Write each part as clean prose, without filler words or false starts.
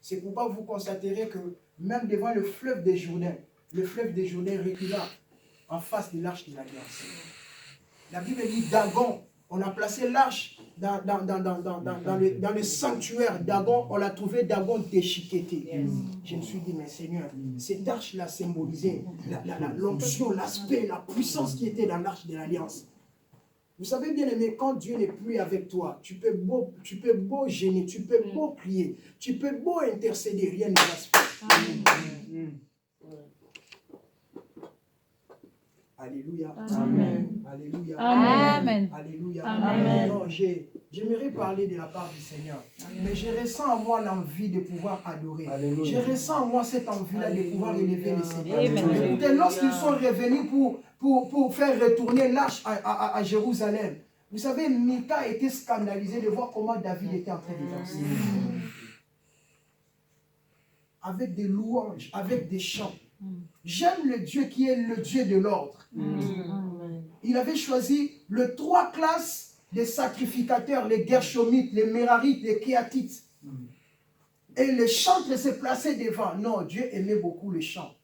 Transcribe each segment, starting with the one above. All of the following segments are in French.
C'est pourquoi vous constaterez que même devant le fleuve des Jourdains recula en face de l'arche de l'Alliance. La Bible dit Dagon, on a placé l'arche dans le sanctuaire. Dagon, on l'a trouvé Dagon déchiqueté. Je me suis dit, mais Seigneur, cette arche-là symbolisait l'onction, l'aspect, la puissance qui était dans l'arche de l'Alliance. Vous savez bien aimé, quand Dieu n'est plus avec toi, tu peux beau gêner, tu peux beau prier, tu peux beau intercéder, rien ne va se faire. Alléluia. Amen. Alléluia. Amen. Alléluia. Amen. Non, j'aimerais parler de la part du Seigneur. Mais je ressens en moi l'envie de pouvoir adorer. Alléluia. Je ressens en moi cette envie-là de pouvoir élever le Seigneur. Amen. Écoutez, lorsqu'ils sont revenus pour faire retourner l'arche à Jérusalem, vous savez, Mika était scandalisé de voir comment David était en train de danser. Avec des louanges, avec des chants. J'aime le Dieu qui est le Dieu de l'ordre. Il avait choisi les 3 classes des sacrificateurs, les Gershomites, les Mérarites, les Kéatites. Et les chantres se plaçaient devant. Non, Dieu aimait beaucoup les chants.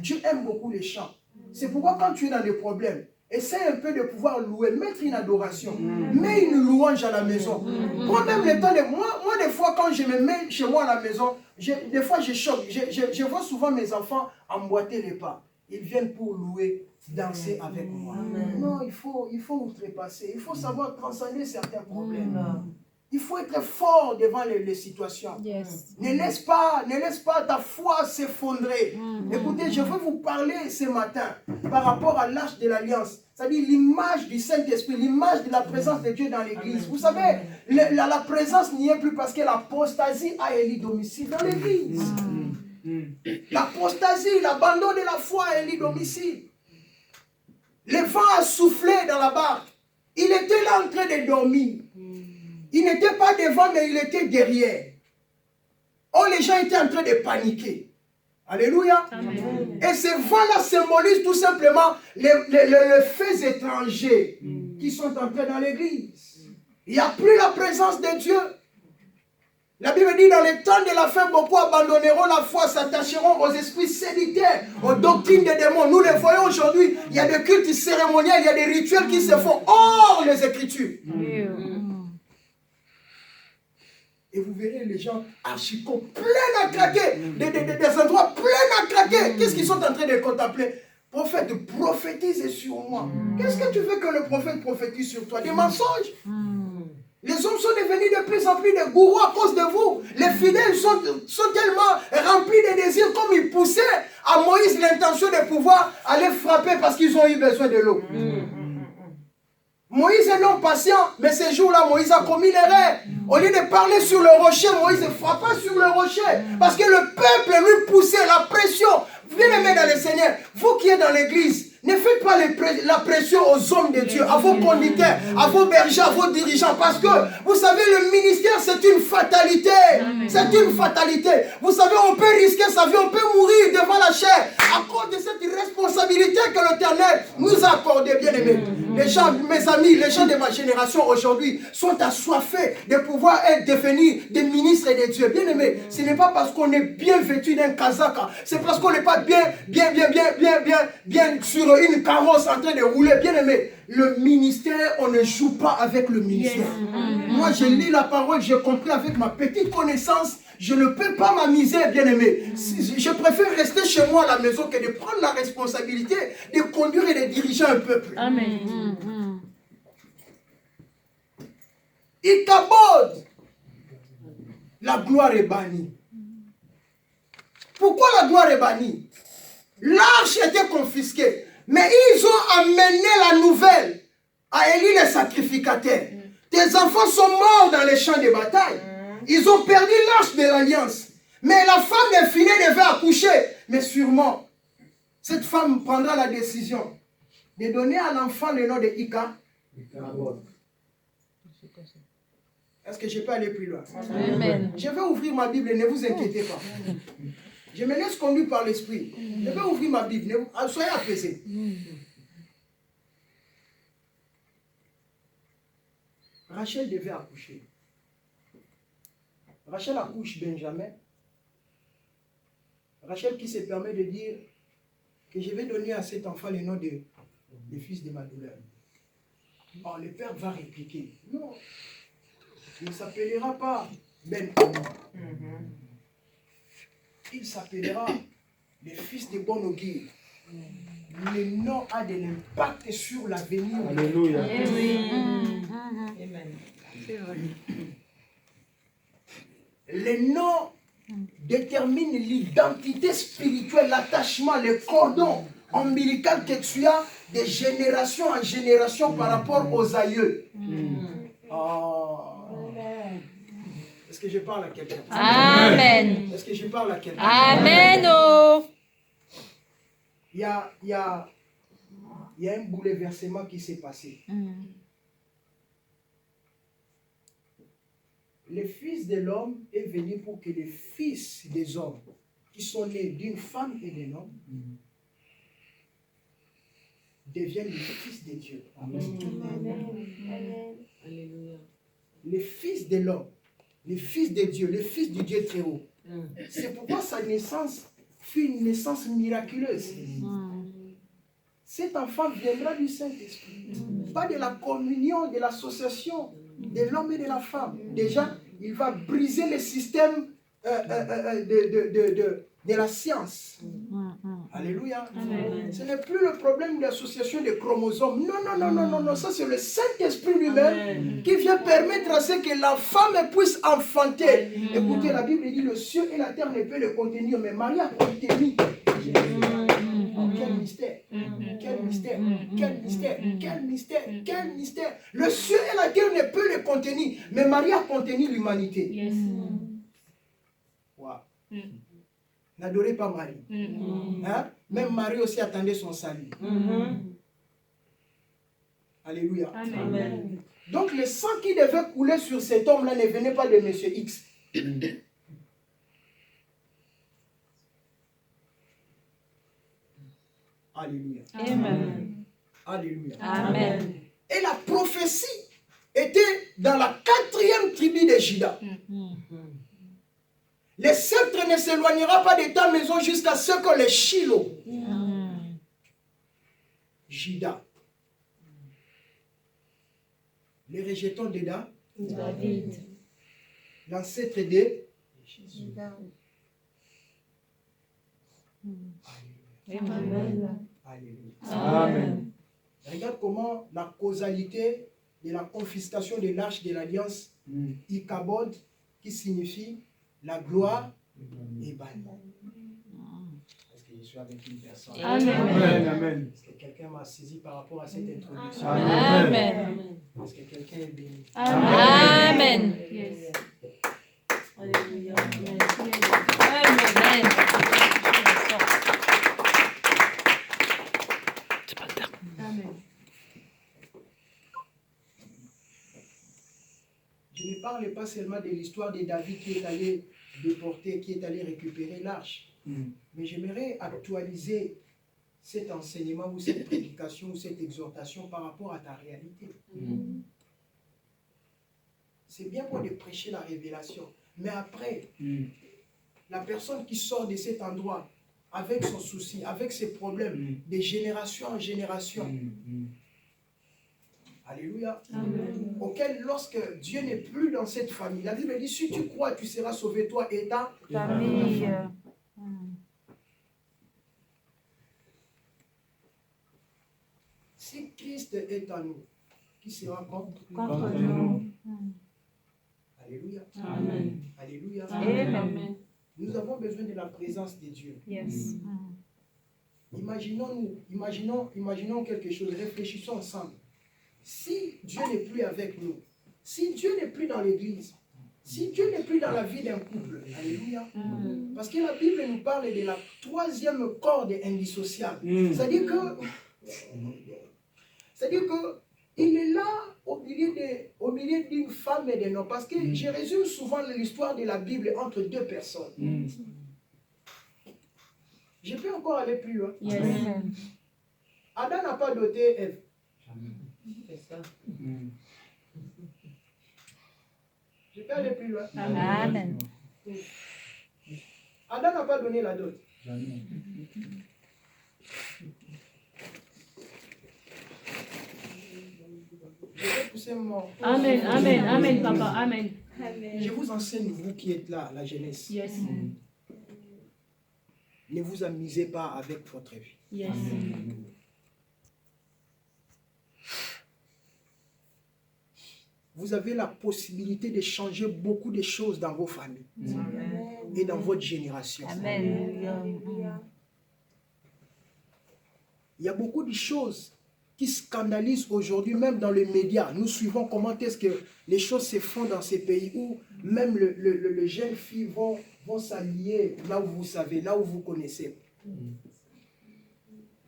Dieu aime beaucoup les chants. C'est pourquoi quand tu es dans des problèmes, essaie un peu de pouvoir louer, mettre une adoration, mets une louange à la maison. Prends même le temps de... Moi, des fois, quand je me mets chez moi à la maison, des fois, je choque. Je vois souvent mes enfants emboîter les pas. Ils viennent pour louer, danser avec moi. Non, il faut outrepasser. Il faut savoir transcender certains problèmes. Il faut être fort devant les situations. Ne laisse pas ta foi s'effondrer. Écoutez, je veux vous parler ce matin par rapport à l'arche de l'Alliance. C'est-à-dire l'image du Saint-Esprit, l'image de la présence de Dieu dans l'Église. Vous savez, la présence n'y est plus parce que l'apostasie a élu domicile dans l'Église. L'apostasie, l'abandon de la foi a élu domicile. Le vent a soufflé dans la barque. Il était là en train de dormir. Il n'était pas devant, mais il était derrière. Oh, les gens étaient en train de paniquer. Alléluia. Amen. Et ce vent-là symbolise tout simplement les faits étrangers qui sont entrés dans l'église. Il n'y a plus la présence de Dieu. La Bible dit, dans les temps de la fin, beaucoup abandonneront la foi, s'attacheront aux esprits séditaires, aux doctrines des démons. Nous les voyons aujourd'hui, il y a des cultes cérémoniels, il y a des rituels qui se font hors les Écritures. Et vous verrez les gens archicots pleins à craquer, des endroits pleins à craquer. Qu'est-ce qu'ils sont en train de contempler? Prophète, prophétise sur moi. Qu'est-ce que tu veux que le prophète prophétise sur toi? Des mensonges? Les hommes sont devenus de plus en plus des gourous à cause de vous. Les fidèles sont tellement remplis de désirs comme ils poussaient à Moïse l'intention de pouvoir aller frapper parce qu'ils ont eu besoin de l'eau. Moïse est non patient, mais ces jours-là, Moïse a commis l'erreur. Au lieu de parler sur le rocher, Moïse frappa sur le rocher. Parce que le peuple lui poussait la pression. Bien-aimés dans le Seigneur, vous qui êtes dans l'église, ne faites pas la pression aux hommes de Dieu, à vos conducteurs, à vos bergers, à vos dirigeants. Parce que, vous savez, le ministère, c'est une fatalité. C'est une fatalité. Vous savez, on peut risquer sa vie, on peut mourir devant la chair à cause de cette responsabilité que l'Éternel nous a accordée, bien-aimés. Les gens, mes amis, les gens de ma génération aujourd'hui sont assoiffés de pouvoir devenir des ministres de Dieu. Bien-aimés, ce n'est pas parce qu'on est bien vêtu d'un kazaka, c'est parce qu'on n'est pas bien sur une carrosse en train de rouler. Bien-aimés, le ministère, on ne joue pas avec le ministère. Moi, je lis la parole, j'ai compris avec ma petite connaissance. Je ne peux pas m'amuser, bien-aimé. Je préfère rester chez moi à la maison que de prendre la responsabilité de conduire et de diriger un peuple. Amen. Ikabod, la gloire est bannie. Pourquoi la gloire est bannie? L'arche était confisquée, mais ils ont amené la nouvelle à Élie le sacrificateur. Tes enfants sont morts dans les champs de bataille. Ils ont perdu l'arche de l'alliance. Mais la femme de Phiné devait accoucher. Mais sûrement, cette femme prendra la décision de donner à l'enfant le nom de Ika. Est-ce que je peux aller plus loin? Amen. Je vais ouvrir ma Bible, ne vous inquiétez pas. Je me laisse conduire par l'Esprit. Je vais ouvrir ma Bible, soyez apaisés. Rachel devait accoucher. Rachel accouche Benjamin. Rachel qui se permet de dire que je vais donner à cet enfant le nom de le fils de ma douleur. Oh, le père va répliquer. Non, il ne s'appellera pas Ben. Il s'appellera le fils de bon augure. Le nom a de l'impact sur l'avenir. Alléluia. Amen. Le nom détermine l'identité spirituelle, l'attachement, le cordon ombilical que tu as de génération en génération par rapport aux aïeux. Est-ce que je parle à quelqu'un? Amen. Est-ce que je parle à quelqu'un? Amen. Oh. Il y a un bouleversement qui s'est passé. Le Fils de l'homme est venu pour que les fils des hommes qui sont nés d'une femme et d'un homme deviennent les fils de Dieu. Les fils de l'homme, les fils de Dieu, les fils du Dieu très haut. C'est pourquoi sa naissance fut une naissance miraculeuse. Cet enfant viendra du Saint-Esprit, pas de la communion, de l'association de l'homme et de la femme. Déjà, il va briser le système de la science. Alléluia. Ce n'est plus le problème de l'association des chromosomes. Non. Ça, c'est le Saint-Esprit lui-même qui vient permettre à ce que la femme puisse enfanter. Écoutez, la Bible dit le ciel et la terre ne peuvent le contenir, mais Marie a contenu. Quel mystère, quel mystère, quel mystère, quel mystère, quel mystère. Le ciel et la terre ne peuvent le contenir, mais Marie a contenu l'humanité. Wow. N'adorez pas Marie. Hein? Même Marie aussi attendait son salut. Alléluia. Amen. Donc le sang qui devait couler sur cet homme-là ne venait pas de Monsieur X. Alléluia. Amen. Alléluia. Amen. Et la prophétie était dans la 4e tribu de Juda. Le sceptre ne s'éloignera pas de ta maison jusqu'à ce que les Shiloh. Juda. Les rejetons de David. l'ancêtre de Juda. Alléluia. Amen. Amen. Regarde comment la causalité de la confiscation de l'arche de l'alliance Ichabod, qui signifie la gloire, est bannie. Est-ce que je suis avec une personne? Amen. Amen. Est-ce que quelqu'un m'a saisi par rapport à cette introduction? Amen. Est-ce que quelqu'un est béni? Amen. Alléluia. Amen. Je ne parle pas seulement de l'histoire de David qui est allé déporter, qui est allé récupérer l'arche. Mais j'aimerais actualiser cet enseignement ou cette prédication ou cette exhortation par rapport à ta réalité. C'est bien bon de prêcher la révélation. Mais après, la personne qui sort de cet endroit avec son souci, avec ses problèmes, de génération en génération, alléluia, auquel lorsque Dieu n'est plus dans cette famille, la Bible dit, si tu crois, tu seras sauvé, toi et ta Famille. Si Christ est en nous, qui sera contre Nous. Alléluia. Amen. Alléluia. Amen. Nous avons besoin de la présence de Dieu. Yes. Imaginons quelque chose, réfléchissons ensemble. Si Dieu n'est plus avec nous, si Dieu n'est plus dans l'église, si Dieu n'est plus dans la vie d'un couple, alléluia, parce que la Bible nous parle de la 3e corde indissociable. C'est-à-dire que il est là au milieu d'une femme et d'un homme. Parce que je résume souvent l'histoire de la Bible entre 2 personnes. Je peux encore aller plus loin. Yes. Adam n'a pas doté Ève. C'est ça. Je peux aller plus loin. Amen. Adam n'a pas donné la dot. Jamais. Je vais pousser mon... Amen. Amen. Amen, papa. Amen. Je vous enseigne, vous qui êtes là, la jeunesse. Yes. Ne vous amusez pas avec votre vie. Yes. Vous avez la possibilité de changer beaucoup de choses dans vos familles et dans votre génération. Amen. Il y a beaucoup de choses qui scandalisent aujourd'hui, même dans les médias. Nous suivons comment est-ce que les choses se font dans ces pays où même les jeunes filles vont s'allier là où vous savez, là où vous connaissez.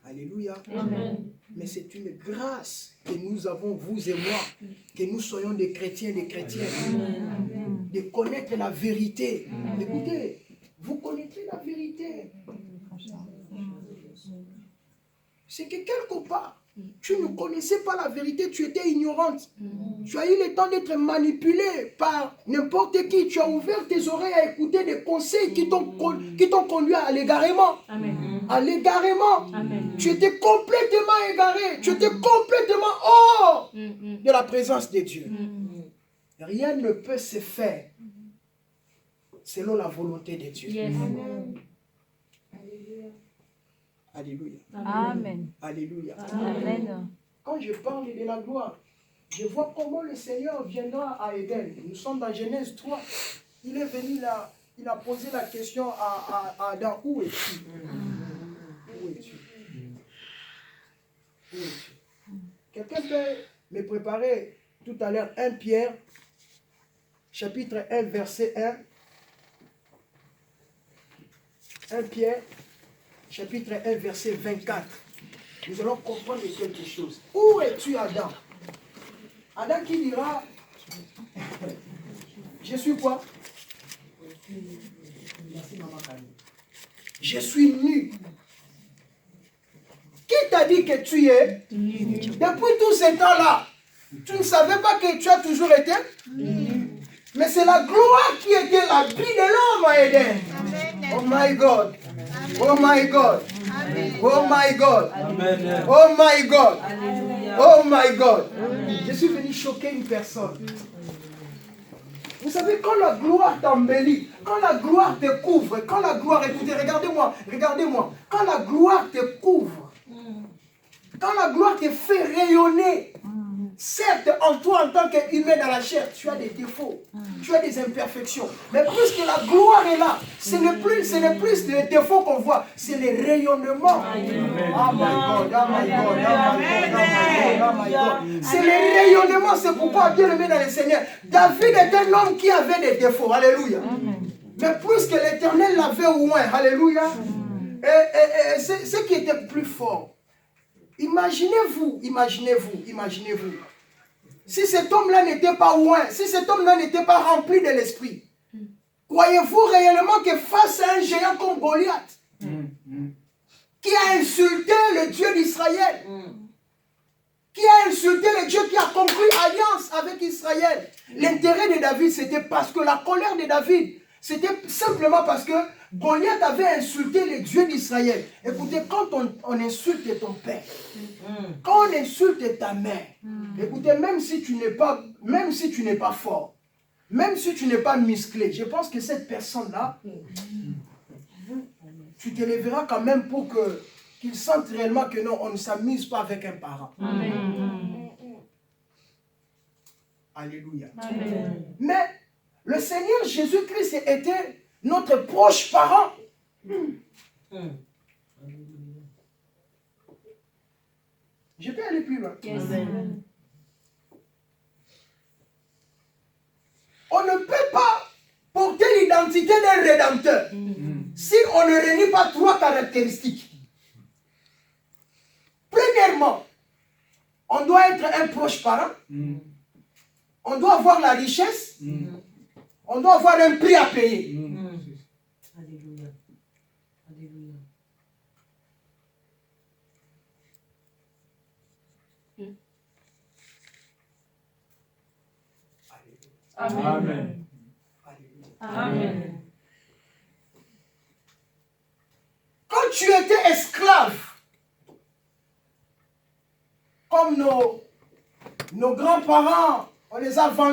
Alléluia. Amen. Mais c'est une grâce que nous avons, vous et moi, que nous soyons des chrétiens, des chrétiennes, de connaître la vérité. Écoutez, vous connaîtrez la vérité. C'est que quelque part, tu ne connaissais pas la vérité, tu étais ignorante. Tu as eu le temps d'être manipulé par n'importe qui. Tu as ouvert tes oreilles à écouter des conseils qui t'ont conduit à l'égarement. Amen. À l'égarement. Amen. Tu étais complètement égaré. Tu étais complètement hors de la présence de Dieu. Rien ne peut se faire selon la volonté de Dieu. Yes. Alléluia. Amen. Alléluia. Amen. Quand je parle de la gloire, je vois comment le Seigneur viendra à Éden. Nous sommes dans Genèse 3. Il est venu là, il a posé la question à Adam, où es-tu? Où es-tu? Où es-tu? Quelqu'un peut me préparer tout à l'heure 1 Pierre, chapitre 1, verset 1. 1 Pierre, chapitre 1, verset 24. Nous allons comprendre quelque chose. Où es-tu, Adam? Adam qui dira, je suis quoi? Merci, maman Camille. Je suis nu. Qui t'a dit que tu es? Depuis tout ce temps-là, tu ne savais pas que tu as toujours été? Mais c'est la gloire qui était l'habit de l'homme à Éden. Oh my God. Oh my God. Oh my God. Amen. Oh my God. Oh my God. Je suis venu choquer une personne. Vous savez, quand la gloire t'embellit, quand la gloire te couvre, quand la gloire, écoutez, regardez-moi, regardez-moi, quand la gloire te couvre, quand la gloire te fait rayonner, certes, en toi, en tant qu'humain dans la chair, tu as des défauts, tu as des imperfections. Mais puisque la gloire est là, ce n'est plus les défauts qu'on voit, c'est les rayonnements. Oh my God, oh my God, oh my God, oh my God, oh my God. C'est les rayonnements, c'est pourquoi Dieu le met dans le Seigneur. David est un homme qui avait des défauts, alléluia. Mais puisque l'Éternel l'avait oint, alléluia, et c'est ce qui était plus fort. Imaginez-vous, si cet homme-là n'était pas oint, si cet homme-là n'était pas rempli de l'esprit, croyez-vous réellement que face à un géant comme Goliath, qui a insulté le Dieu d'Israël, qui a insulté le Dieu qui a conclu alliance avec Israël, l'intérêt de David, c'était parce que la colère de David, c'était simplement parce que Goliath avait insulté le Dieu d'Israël. Écoutez, quand on insulte ton père, quand on insulte ta mère, écoutez, même si tu n'es pas fort, même si tu n'es pas musclé, je pense que cette personne-là, tu te lèveras quand même pour qu'il sente réellement que non, on ne s'amuse pas avec un parent. Alléluia. Amen. Mais le Seigneur Jésus-Christ était notre proche parent. Je peux aller plus loin. Yes. On ne peut pas porter l'identité d'un rédempteur si on ne réunit pas trois caractéristiques. Premièrement, on doit être un proche parent. On doit avoir la richesse. On doit avoir un prix à payer. Alléluia. Alléluia. Amen. Amen. Quand tu étais esclave, comme nos grands-parents, on les a vendus.